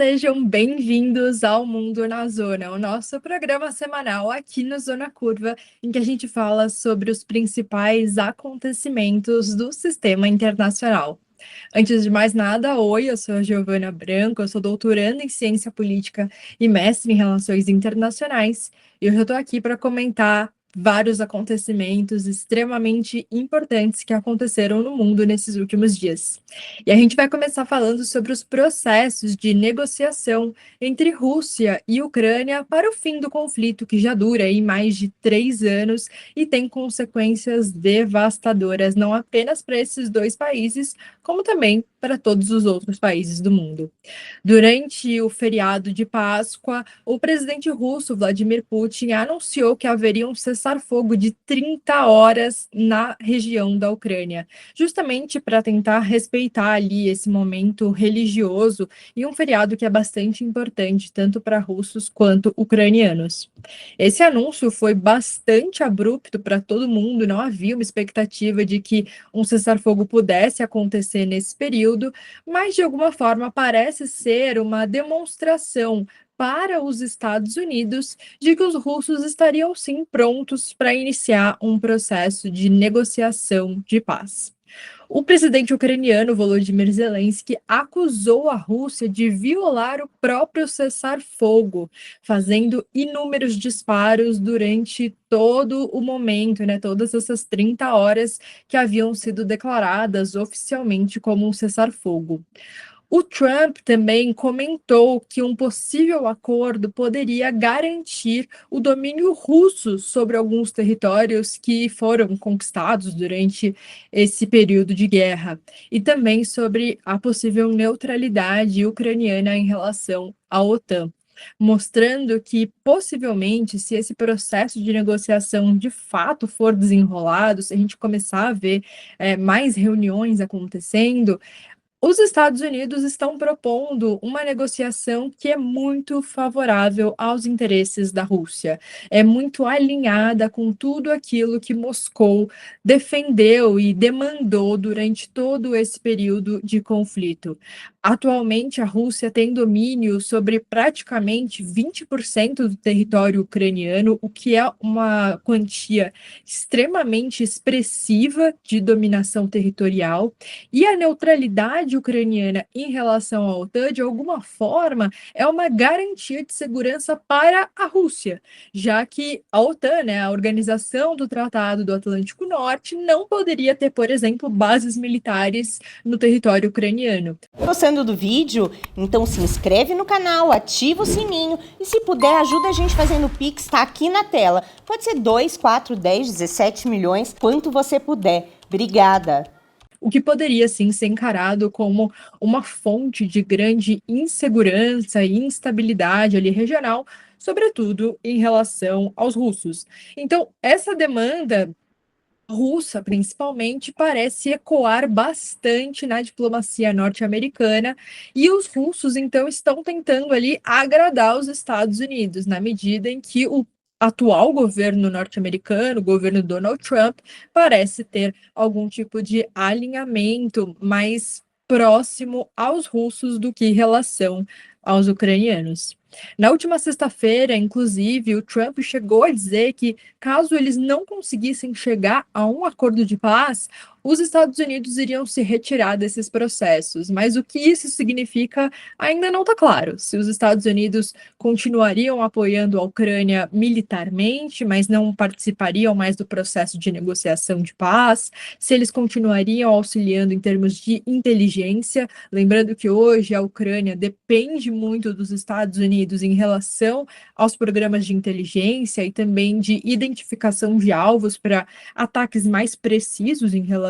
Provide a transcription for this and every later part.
Sejam bem-vindos ao Mundo na Zona, o nosso programa semanal aqui no Zona Curva, em que a gente fala sobre os principais acontecimentos do sistema internacional. Antes de mais nada, oi, eu sou a Giovana Branco, eu sou doutoranda em Ciência Política e mestre em Relações Internacionais, e hoje eu estou aqui para comentar vários acontecimentos extremamente importantes que aconteceram no mundo nesses últimos dias. E a gente vai começar falando sobre os processos de negociação entre Rússia e Ucrânia para o fim do conflito, que já dura aí mais de 3 anos e tem consequências devastadoras, não apenas para esses dois países, como também para todos os outros países do mundo. Durante o feriado de Páscoa, o presidente russo Vladimir Putin anunciou que haveria um cessar-fogo de 30 horas na região da Ucrânia, justamente para tentar respeitar ali esse momento religioso e um feriado que é bastante importante tanto para russos quanto ucranianos. Esse anúncio foi bastante abrupto para todo mundo, não havia uma expectativa de que um cessar-fogo pudesse acontecer nesse período, mas de alguma forma parece ser uma demonstração para os Estados Unidos de que os russos estariam sim prontos para iniciar um processo de negociação de paz. O presidente ucraniano Volodymyr Zelensky acusou a Rússia de violar o próprio cessar-fogo, fazendo inúmeros disparos durante todo o momento, todas essas 30 horas que haviam sido declaradas oficialmente como um cessar-fogo. O Trump também comentou que um possível acordo poderia garantir o domínio russo sobre alguns territórios que foram conquistados durante esse período de guerra, e também sobre a possível neutralidade ucraniana em relação à OTAN, mostrando que possivelmente, se esse processo de negociação de fato for desenrolado, se a gente começar a ver mais reuniões acontecendo, os Estados Unidos estão propondo uma negociação que é muito favorável aos interesses da Rússia, é muito alinhada com tudo aquilo que Moscou defendeu e demandou durante todo esse período de conflito. Atualmente, a Rússia tem domínio sobre praticamente 20% do território ucraniano, o que é uma quantia extremamente expressiva de dominação territorial, e a neutralidade ucraniana em relação à OTAN, de alguma forma, é uma garantia de segurança para a Rússia, já que a OTAN, a Organização do Tratado do Atlântico Norte, não poderia ter, por exemplo, bases militares no território ucraniano. Gostando do vídeo? Então se inscreve no canal, ativa o sininho e se puder ajuda a gente fazendo o Pix, tá aqui na tela. Pode ser 2, 4, 10, 17 milhões, quanto você puder. Obrigada! O que poderia, sim, ser encarado como uma fonte de grande insegurança e instabilidade ali regional, sobretudo em relação aos russos. Então, essa demanda russa, principalmente, parece ecoar bastante na diplomacia norte-americana, e os russos, então, estão tentando ali agradar os Estados Unidos, na medida em que o atual governo norte-americano, o governo Donald Trump, parece ter algum tipo de alinhamento mais próximo aos russos do que em relação aos ucranianos. Na última sexta-feira, inclusive, o Trump chegou a dizer que, caso eles não conseguissem chegar a um acordo de paz, os Estados Unidos iriam se retirar desses processos. Mas o que isso significa ainda não está claro. Se os Estados Unidos continuariam apoiando a Ucrânia militarmente, mas não participariam mais do processo de negociação de paz, se eles continuariam auxiliando em termos de inteligência, lembrando que hoje a Ucrânia depende muito dos Estados Unidos em relação aos programas de inteligência e também de identificação de alvos para ataques mais precisos em relação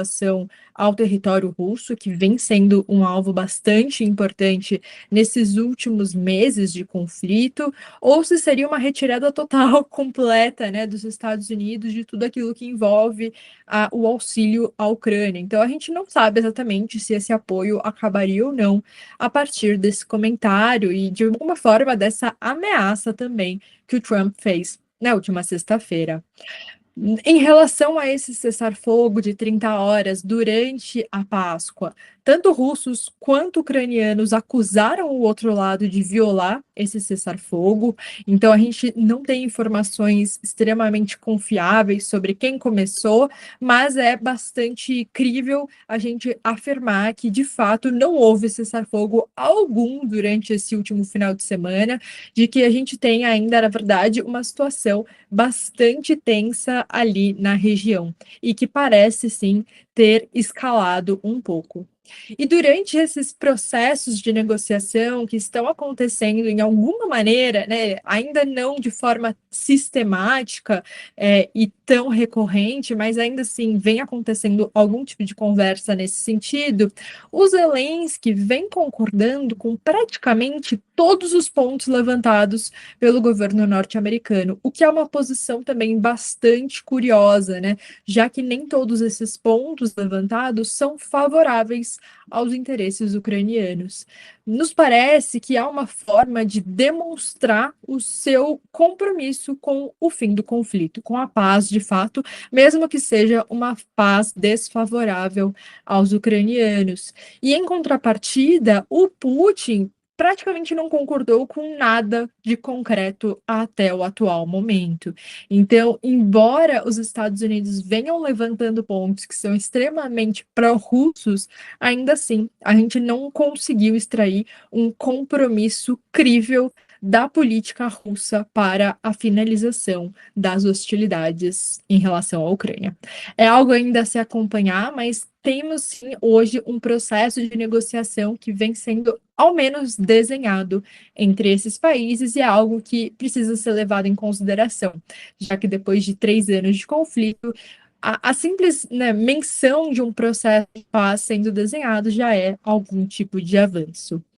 ao território russo, que vem sendo um alvo bastante importante nesses últimos meses de conflito, ou se seria uma retirada total, completa, dos Estados Unidos de tudo aquilo que envolve o auxílio à Ucrânia. Então, a gente não sabe exatamente se esse apoio acabaria ou não a partir desse comentário e, de alguma forma, dessa ameaça também que o Trump fez na última sexta-feira. Em relação a esse cessar-fogo de 30 horas durante a Páscoa, tanto russos quanto ucranianos acusaram o outro lado de violar esse cessar-fogo. Então, a gente não tem informações extremamente confiáveis sobre quem começou, mas é bastante crível a gente afirmar que, de fato, não houve cessar-fogo algum durante esse último final de semana, de que a gente tem ainda, na verdade, uma situação bastante tensa ali na região e que parece, sim, ter escalado um pouco. E durante esses processos de negociação que estão acontecendo em alguma maneira, né, ainda não de forma sistemática e tão recorrente, mas ainda assim vem acontecendo algum tipo de conversa nesse sentido, o Zelensky vem concordando com praticamente todos os pontos levantados pelo governo norte-americano, o que é uma posição também bastante curiosa, né? Já que nem todos esses pontos levantados são favoráveis aos interesses ucranianos. Nos parece que há uma forma de demonstrar o seu compromisso com o fim do conflito, com a paz de fato, mesmo que seja uma paz desfavorável aos ucranianos. E em contrapartida, o Putin praticamente não concordou com nada de concreto até o atual momento. Então, embora os Estados Unidos venham levantando pontos que são extremamente pró-russos, ainda assim, a gente não conseguiu extrair um compromisso crível da política russa para a finalização das hostilidades em relação à Ucrânia. É algo ainda a se acompanhar, mas temos sim hoje um processo de negociação que vem sendo ao menos desenhado entre esses países e é algo que precisa ser levado em consideração, já que depois de 3 anos de conflito, a simples, né, menção de um processo de paz sendo desenhado já é algum tipo de avanço.